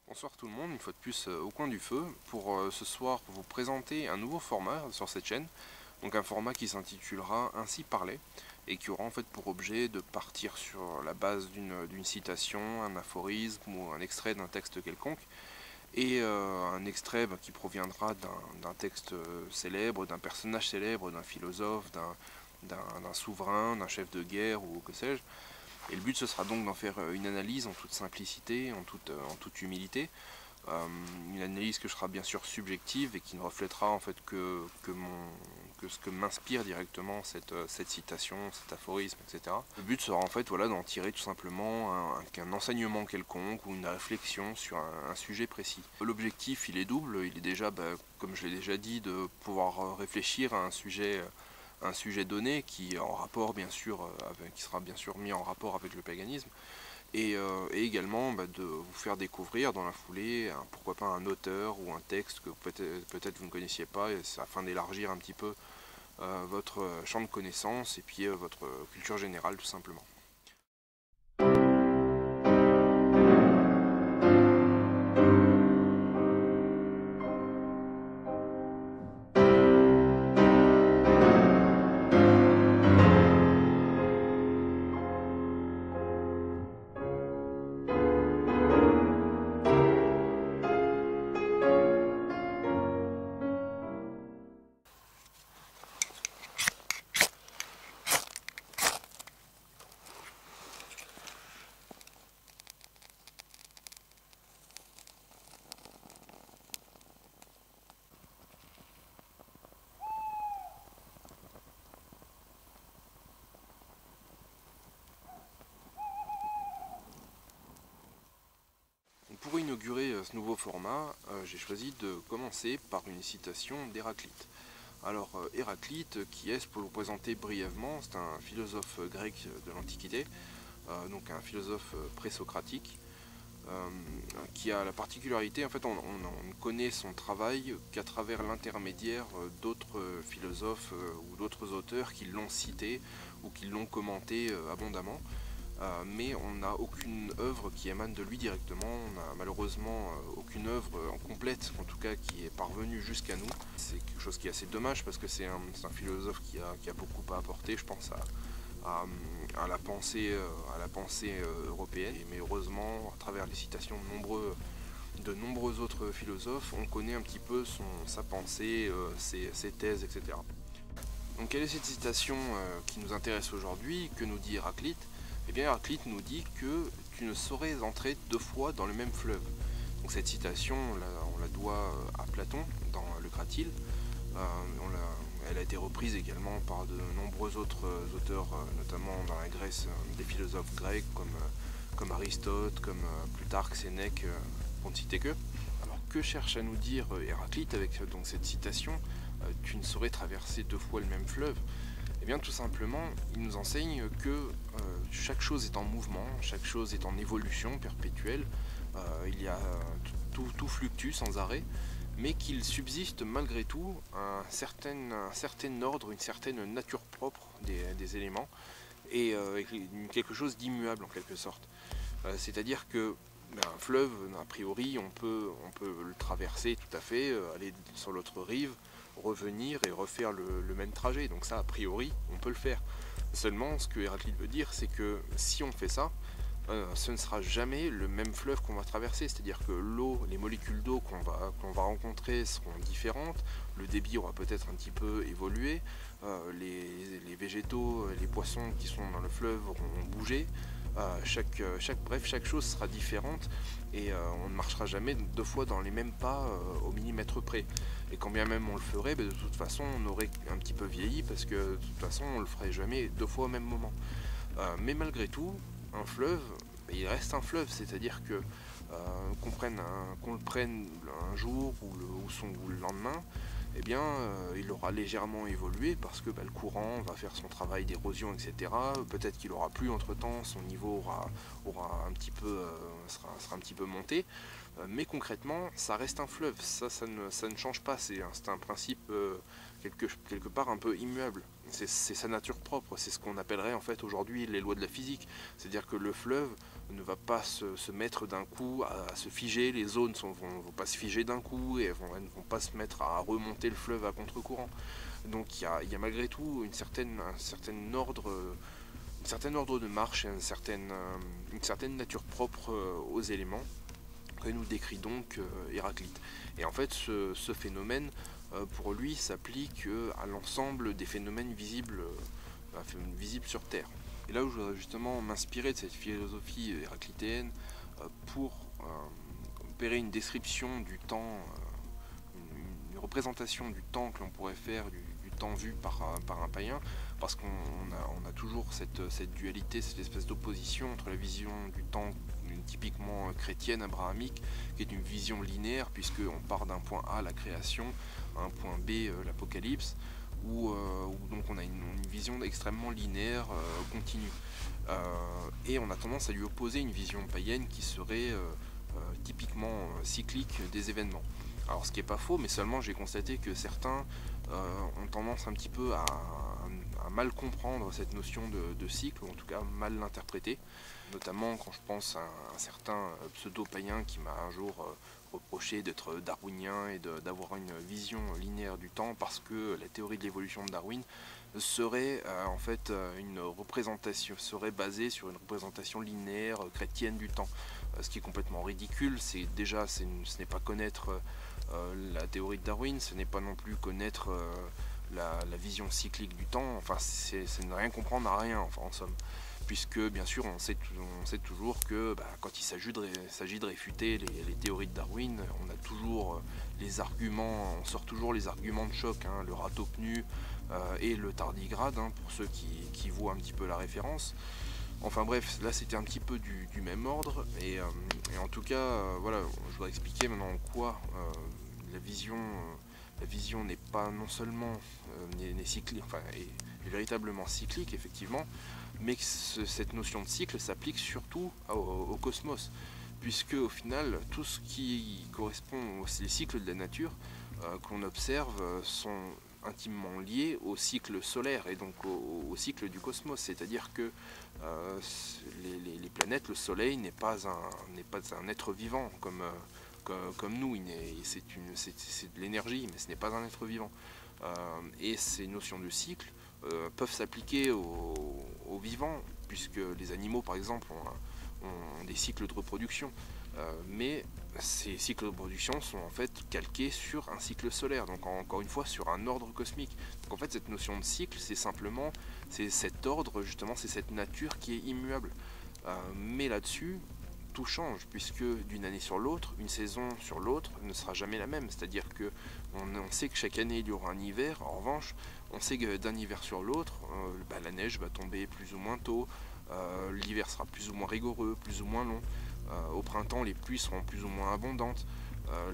Bonsoir tout le monde, une fois de plus au coin du feu pour ce soir vous présenter un nouveau format sur cette chaîne. Donc un format qui s'intitulera Ainsi parler et qui aura en fait pour objet de partir sur la base d'une citation, un aphorisme ou un extrait d'un texte quelconque et un extrait qui proviendra d'un texte célèbre, d'un personnage célèbre, d'un philosophe, d'un souverain, d'un chef de guerre ou que sais-je. Et le but ce sera donc d'en faire une analyse en toute simplicité, en toute humilité. Euh, une analyse que sera bien sûr subjective et qui ne reflètera en fait que ce que m'inspire directement cette citation, cet aphorisme, etc. Le but sera en fait voilà, d'en tirer tout simplement un enseignement quelconque ou une réflexion sur un sujet précis. L'objectif il est double, il est déjà, comme je l'ai déjà dit, de pouvoir réfléchir à un sujet donné qui est en rapport bien sûr, qui sera bien sûr mis en rapport avec le paganisme et également de vous faire découvrir dans la foulée pourquoi pas un auteur ou un texte que peut-être vous ne connaissiez pas afin d'élargir un petit peu votre champ de connaissances et puis votre culture générale tout simplement. Pour inaugurer ce nouveau format, j'ai choisi de commencer par une citation d'Héraclite. Alors Héraclite, qui est, pour le présenter brièvement, c'est un philosophe grec de l'Antiquité, donc un philosophe présocratique, qui a la particularité, en fait on ne connaît son travail qu'à travers l'intermédiaire d'autres philosophes ou d'autres auteurs qui l'ont cité ou qui l'ont commenté abondamment. Mais on n'a aucune œuvre qui émane de lui directement, on n'a malheureusement aucune œuvre en complète, en tout cas qui est parvenue jusqu'à nous. C'est quelque chose qui est assez dommage parce que c'est un philosophe qui a beaucoup à apporter, je pense, à la pensée, européenne. Mais heureusement, à travers les citations de nombreux autres philosophes, on connaît un petit peu sa pensée, ses thèses, etc. Donc quelle est cette citation qui nous intéresse aujourd'hui? Que nous dit Héraclite? Eh bien Héraclite nous dit que tu ne saurais entrer deux fois dans le même fleuve. Donc cette citation, on la doit à Platon dans le Cratyle. Elle a été reprise également par de nombreux autres auteurs, notamment dans la Grèce, des philosophes grecs comme Aristote, comme Plutarque, Sénèque, pour ne citer que. Alors que cherche à nous dire Héraclite avec donc cette citation tu ne saurais traverser deux fois le même fleuve? Eh bien tout simplement, il nous enseigne que chaque chose est en mouvement, chaque chose est en évolution perpétuelle, tout fluctue sans arrêt, mais qu'il subsiste malgré tout un certain ordre, une certaine nature propre des éléments, et quelque chose d'immuable en quelque sorte. C'est-à-dire que un fleuve, a priori, on peut le traverser tout à fait, aller sur l'autre rive, revenir et refaire le même trajet. Donc ça, a priori, on peut le faire. Seulement, ce que Héraclite veut dire, c'est que si on fait ça, ce ne sera jamais le même fleuve qu'on va traverser. C'est-à-dire que l'eau, les molécules d'eau qu'on va rencontrer seront différentes, le débit aura peut-être un petit peu évolué, les végétaux, les poissons qui sont dans le fleuve auront bougé. Bref, chaque chose sera différente et on ne marchera jamais deux fois dans les mêmes pas au millimètre près. Et quand bien même on le ferait, de toute façon on aurait un petit peu vieilli parce que de toute façon on le ferait jamais deux fois au même moment. Mais malgré tout, un fleuve, il reste un fleuve, c'est-à-dire que qu'on le prenne un jour ou le lendemain, eh bien, il aura légèrement évolué parce que le courant va faire son travail d'érosion, etc. Peut-être qu'il aura plu entre-temps, son niveau aura un petit peu, sera un petit peu monté, mais concrètement, ça reste un fleuve, ça ne change pas, c'est un principe quelque part un peu immuable. C'est sa nature propre, c'est ce qu'on appellerait en fait aujourd'hui les lois de la physique. C'est-à-dire que le fleuve ne va pas se mettre d'un coup à se figer, les zones vont pas se figer d'un coup et elles ne vont pas se mettre à remonter le fleuve à contre-courant. Donc il y a malgré tout un certain ordre de marche, une certaine nature propre aux éléments que nous décrit donc Héraclite. Et en fait ce phénomène pour lui s'applique à l'ensemble des phénomènes visibles sur Terre. Et là où je voudrais justement m'inspirer de cette philosophie héraclitéenne pour opérer une description du temps, une représentation du temps que l'on pourrait faire, du temps vu par un païen, parce qu'on a toujours cette dualité, cette espèce d'opposition entre la vision du temps typiquement chrétienne, abrahamique, qui est une vision linéaire, puisqu'on part d'un point A, la création, à un point B, l'apocalypse, où donc on a une vision extrêmement linéaire, continue. Et on a tendance à lui opposer une vision païenne qui serait typiquement cyclique des événements. Alors ce qui n'est pas faux, mais seulement j'ai constaté que certains ont tendance un petit peu à mal comprendre cette notion de cycle, ou en tout cas mal l'interpréter, notamment quand je pense à un certain pseudo-païen qui m'a un jour reproché d'être darwinien et d'avoir une vision linéaire du temps, parce que la théorie de l'évolution de Darwin serait en fait serait basée sur une représentation linéaire chrétienne du temps, ce qui est complètement ridicule. Ce n'est pas connaître la théorie de Darwin, ce n'est pas non plus connaître la vision cyclique du temps, enfin c'est ne rien comprendre à rien, enfin, en somme, puisque bien sûr on sait toujours que quand il s'agit de réfuter les théories de Darwin, on a toujours on sort toujours les arguments de choc, hein, le rate-au-pneu et le tardigrade, hein, pour ceux qui voient un petit peu la référence. Enfin bref, là c'était un petit peu du même ordre, et en tout cas, voilà, je voudrais expliquer maintenant en quoi la vision n'est pas non seulement n'est cyclique, enfin est véritablement cyclique effectivement, mais que cette notion de cycle s'applique surtout au cosmos, puisque au final tout ce qui correspond aux cycles de la nature qu'on observe sont intimement liés au cycle solaire et donc au cycle du cosmos, c'est-à-dire que les planètes, le soleil n'est pas un être vivant comme nous, c'est de l'énergie, mais ce n'est pas un être vivant. Et ces notions de cycle peuvent s'appliquer aux vivants, puisque les animaux par exemple ont des cycles de reproduction, mais ces cycles de reproduction sont en fait calqués sur un cycle solaire, donc encore une fois sur un ordre cosmique. Donc en fait cette notion de cycle, c'est cet ordre, justement, c'est cette nature qui est immuable. Mais là-dessus, tout change, puisque d'une année sur l'autre, une saison sur l'autre ne sera jamais la même. C'est-à-dire que on sait que chaque année il y aura un hiver. En revanche, on sait que d'un hiver sur l'autre, la neige va tomber plus ou moins tôt, l'hiver sera plus ou moins rigoureux, plus ou moins long. Au printemps, les pluies seront plus ou moins abondantes.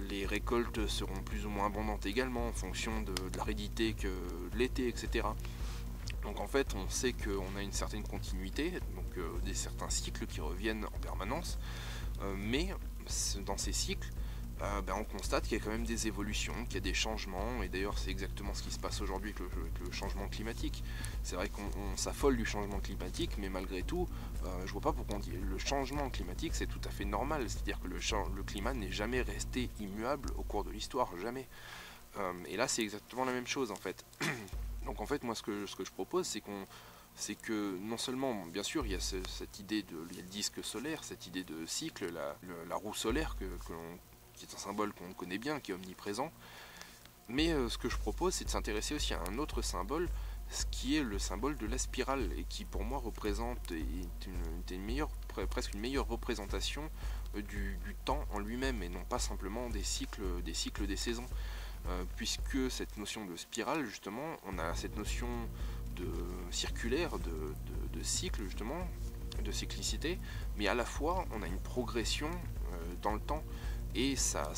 Les récoltes seront plus ou moins abondantes également en fonction de l'aridité que de l'été, etc. Donc en fait, on sait qu'on a une certaine continuité, donc certains cycles qui reviennent en permanence, mais dans ces cycles, on constate qu'il y a quand même des évolutions, qu'il y a des changements, et d'ailleurs c'est exactement ce qui se passe aujourd'hui avec le changement climatique. C'est vrai qu'on s'affole du changement climatique, mais malgré tout, je vois pas pourquoi on dit le changement climatique, c'est tout à fait normal, c'est-à-dire que le climat n'est jamais resté immuable au cours de l'histoire, jamais. Et là c'est exactement la même chose en fait. Donc en fait moi ce que je propose, c'est que non seulement, bien sûr, il y a cette idée il y a le disque solaire, cette idée de cycle, la roue solaire qui est un symbole qu'on connaît bien, qui est omniprésent, mais ce que je propose, c'est de s'intéresser aussi à un autre symbole, ce qui est le symbole de la spirale, et qui pour moi représente presque une meilleure représentation du temps en lui-même, et non pas simplement des cycles des saisons. Puisque cette notion de spirale, justement, on a cette notion de circulaire, de cycle, justement, de cyclicité, mais à la fois on a une progression dans le temps, et ça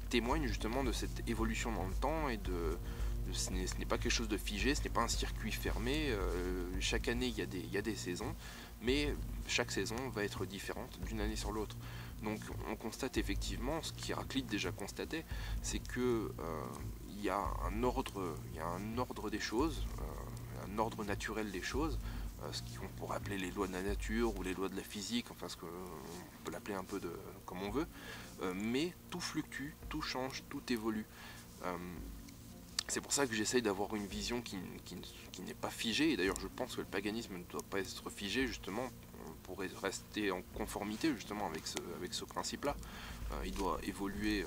témoigne justement de cette évolution dans le temps, et ce n'est pas quelque chose de figé, ce n'est pas un circuit fermé. Chaque année il y a des saisons, mais chaque saison va être différente d'une année sur l'autre. Donc on constate effectivement, ce qu'Héraclite déjà constatait, c'est que il y a un ordre des choses, un ordre naturel des choses, ce qu'on pourrait appeler les lois de la nature ou les lois de la physique, enfin ce qu'on peut l'appeler un peu comme on veut, mais tout fluctue, tout change, tout évolue. C'est pour ça que j'essaye d'avoir une vision qui n'est pas figée, et d'ailleurs je pense que le paganisme ne doit pas être figé justement pour rester en conformité justement avec ce principe-là. Il doit évoluer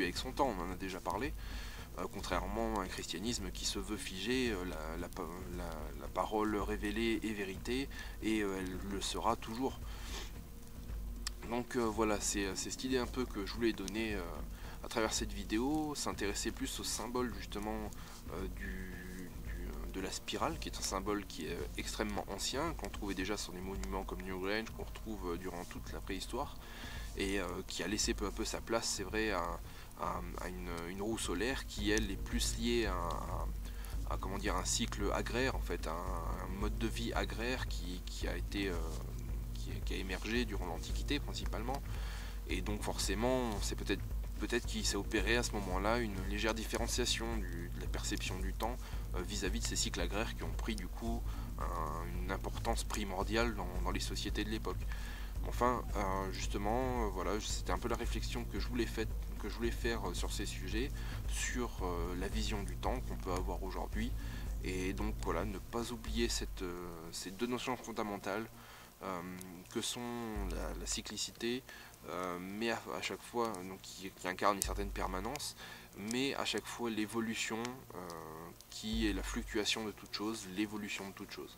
avec son temps, on en a déjà parlé. Contrairement à un christianisme qui se veut figé, la parole révélée est vérité et elle le sera toujours. Donc voilà, c'est cette idée un peu que je voulais donner à travers cette vidéo, s'intéresser plus au symbole justement de la spirale, qui est un symbole qui est extrêmement ancien, qu'on trouvait déjà sur des monuments comme Newgrange, qu'on retrouve durant toute la préhistoire, et qui a laissé peu à peu sa place, c'est vrai, à une roue solaire qui elle est plus liée à comment dire, un cycle agraire en fait, un mode de vie agraire qui a été qui a émergé durant l'Antiquité principalement, et donc forcément c'est peut-être qu'il s'est opéré à ce moment-là une légère différenciation de la perception du temps vis-à-vis de ces cycles agraires qui ont pris du coup une importance primordiale dans les sociétés de l'époque. Enfin, justement, voilà, c'était un peu la réflexion que je voulais faire sur ces sujets, sur la vision du temps qu'on peut avoir aujourd'hui, et donc voilà, ne pas oublier ces deux notions fondamentales que sont la cyclicité, mais à chaque fois, donc, qui incarne une certaine permanence, mais à chaque fois l'évolution qui est la fluctuation de toute chose, l'évolution de toute chose.